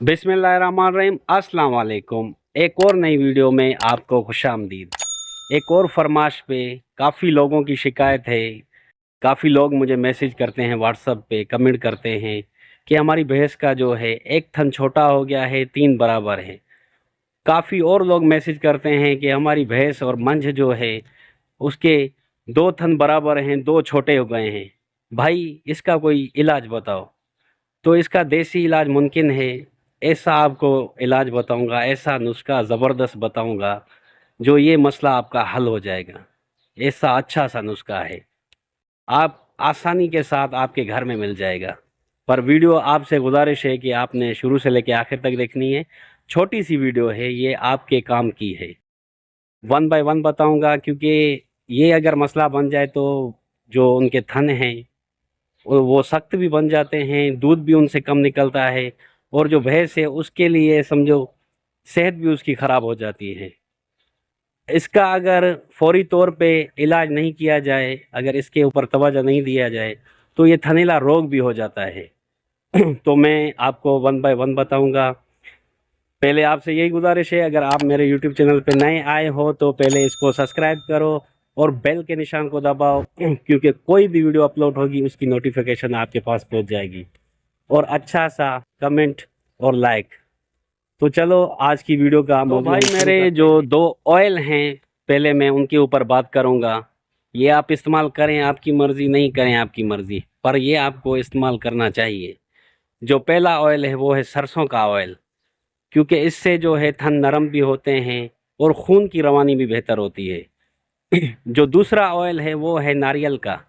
बिस्मिल्लाहिर्रहमानिर्रहीम, अस्सलाम वालेकुम। एक और नई वीडियो में आपको खुशामदीद। एक और फरमाश पे काफ़ी लोगों की शिकायत है। काफ़ी लोग मुझे मैसेज करते हैं, व्हाट्सएप पे कमेंट करते हैं कि हमारी भैंस का जो है एक थन छोटा हो गया है, 3 बराबर है। काफ़ी और लोग मैसेज करते हैं कि हमारी भैंस और मंझ जो है उसके 2 थन बराबर हैं, 2 छोटे हो गए हैं। भाई इसका कोई इलाज बताओ। तो इसका देसी इलाज मुमकिन है। ऐसा आपको इलाज बताऊंगा, ऐसा नुस्खा ज़बरदस्त बताऊंगा जो ये मसला आपका हल हो जाएगा। ऐसा अच्छा सा नुस्खा है, आप आसानी के साथ आपके घर में मिल जाएगा। पर वीडियो आपसे गुजारिश है कि आपने शुरू से लेकर आखिर तक देखनी है। छोटी सी वीडियो है, ये आपके काम की है। 1 बाय 1 बताऊंगा, क्योंकि ये अगर मसला बन जाए तो जो उनके थन हैं वो सख्त भी बन जाते हैं, दूध भी उनसे कम निकलता है, और जो भैंस है उसके लिए समझो सेहत भी उसकी ख़राब हो जाती है। इसका अगर फौरी तौर पे इलाज नहीं किया जाए, अगर इसके ऊपर तवज्जो नहीं दिया जाए तो ये थनैला रोग भी हो जाता है। तो मैं आपको 1 बाय 1 बताऊंगा। पहले आपसे यही गुजारिश है, अगर आप मेरे यूट्यूब चैनल पे नए आए हो तो पहले इसको सब्सक्राइब करो और बेल के निशान को दबाओ, क्योंकि कोई भी वीडियो अपलोड होगी उसकी नोटिफिकेशन आपके पास पहुंच जाएगी। और अच्छा सा कमेंट और लाइक। तो चलो आज की वीडियो का तो भाई मेरे जो 2 ऑयल हैं, पहले मैं उनके ऊपर बात करूंगा। ये आप इस्तेमाल करें आपकी मर्ज़ी, नहीं करें आपकी मर्ज़ी, पर ये आपको इस्तेमाल करना चाहिए। जो पहला ऑयल है वो है सरसों का ऑयल, क्योंकि इससे जो है थन नरम भी होते हैं और खून की रवानी भी बेहतर होती है। जो दूसरा ऑयल है वो है नारियल का।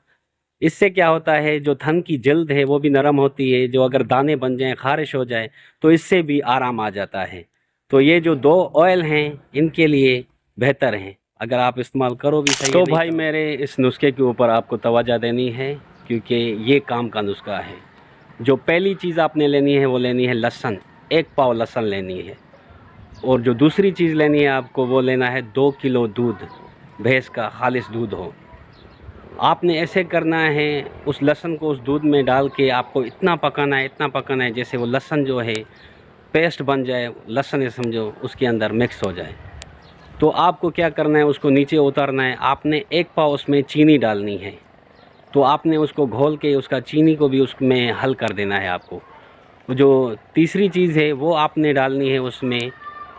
इससे क्या होता है, जो थन की जल्द है वो भी नरम होती है, जो अगर दाने बन जाएं, खारिश हो जाए तो इससे भी आराम आ जाता है। तो ये जो 2 ऑयल हैं इनके लिए बेहतर हैं, अगर आप इस्तेमाल करो भी सही। तो भाई मेरे इस नुस्खे के ऊपर आपको तवज्जो देनी है, क्योंकि ये काम का नुस्खा है। जो पहली चीज़ आपने लेनी है वो लेनी है लहसुन, 1 पाव लहसुन लेनी है। और जो दूसरी चीज़ लेनी है आपको वो लेना है 2 किलो दूध, भैंस का खालिश दूध हो। आपने ऐसे करना है, उस लहसुन को उस दूध में डाल के आपको इतना पकाना है, इतना पकाना है जैसे वो लहसुन जो है पेस्ट बन जाए, लहसुन है समझो उसके अंदर मिक्स हो जाए। तो आपको क्या करना है, उसको नीचे उतारना है। आपने 1 पाव उसमें चीनी डालनी है, तो आपने उसको घोल के उसका चीनी को भी उसमें हल कर देना है आपको। जो तीसरी चीज़ है वो आपने डालनी है उसमें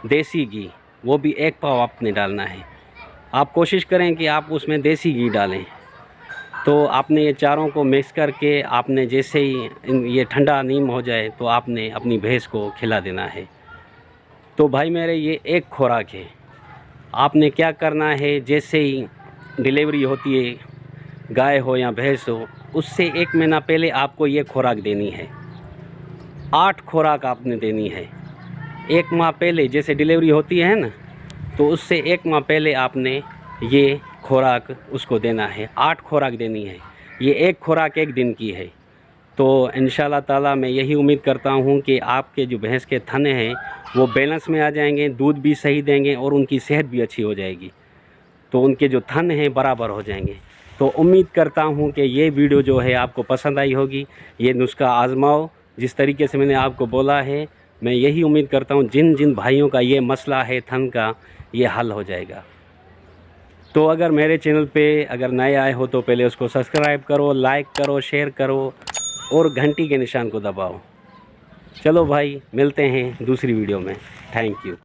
देसी घी, वो भी 1 पाव आपने डालना है। आप कोशिश करें कि आप उसमें देसी घी डालें। तो आपने ये चारों को मिक्स करके आपने जैसे ही ये ठंडा नीम हो जाए तो आपने अपनी भैंस को खिला देना है। तो भाई मेरे ये एक खुराक है। आपने क्या करना है, जैसे ही डिलीवरी होती है, गाय हो या भैंस हो, उससे 1 महीना पहले आपको ये खुराक देनी है। 8 खुराक आपने देनी है। 1 माह पहले जैसे डिलीवरी होती है ना, तो उससे 1 माह पहले आपने ये खुराक उसको देना है। 8 खुराक देनी है। ये एक खुराक 1 दिन की है। तो इंशाल्लाह ताला मैं यही उम्मीद करता हूँ कि आपके जो भैंस के थने हैं वो बैलेंस में आ जाएंगे, दूध भी सही देंगे और उनकी सेहत भी अच्छी हो जाएगी। तो उनके जो थन हैं बराबर हो जाएंगे। तो उम्मीद करता हूँ कि ये वीडियो जो है आपको पसंद आई होगी। ये नुस्खा आज़माओ जिस तरीके से मैंने आपको बोला है। मैं यही उम्मीद करता हूँ जिन जिन भाइयों का ये मसला है थन का, ये हल हो जाएगा। तो अगर मेरे चैनल पे अगर नए आए हो तो पहले उसको सब्सक्राइब करो, लाइक करो, शेयर करो और घंटी के निशान को दबाओ। चलो भाई मिलते हैं दूसरी वीडियो में। Thank you.